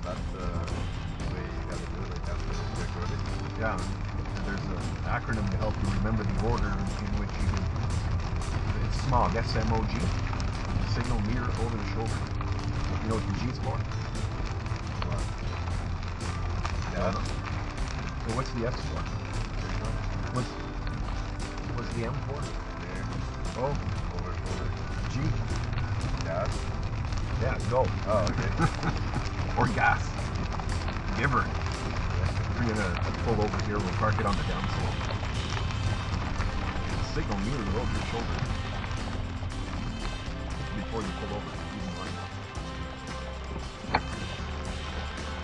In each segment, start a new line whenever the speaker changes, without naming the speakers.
That's the way you gotta do it. Like that's the quick order.
Yeah. And there's an acronym to help you remember the order in which you do. It's SMOG, S.M.O.G. Signal mirror over the shoulder. You know what the G's for?
What? Yeah.
So what's the S for? What's the M for?
There.
Oh,
Over shoulder.
G.
Gas.
Yeah, go.
Oh, okay.
Or gas. Giver. We're gonna pull over here. We'll park it on the downslope. Signal mirror over your shoulder before you pull over. Even line up.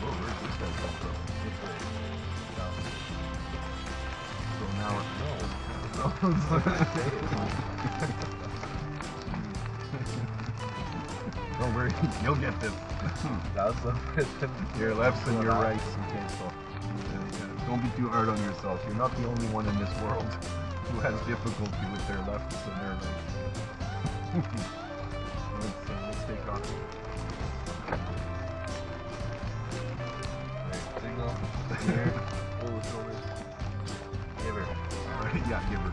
Oh, where's this guy come from? So now don't worry, you'll get this.
That's the
Your lefts and your rights. You can't stop. Don't be too hard on yourself. You're not the only one in this world who has difficulty with their lefts and their rights. Let's take off.
Signal. Here. Pull the shoulders. Give her.
Alright, yeah, give her.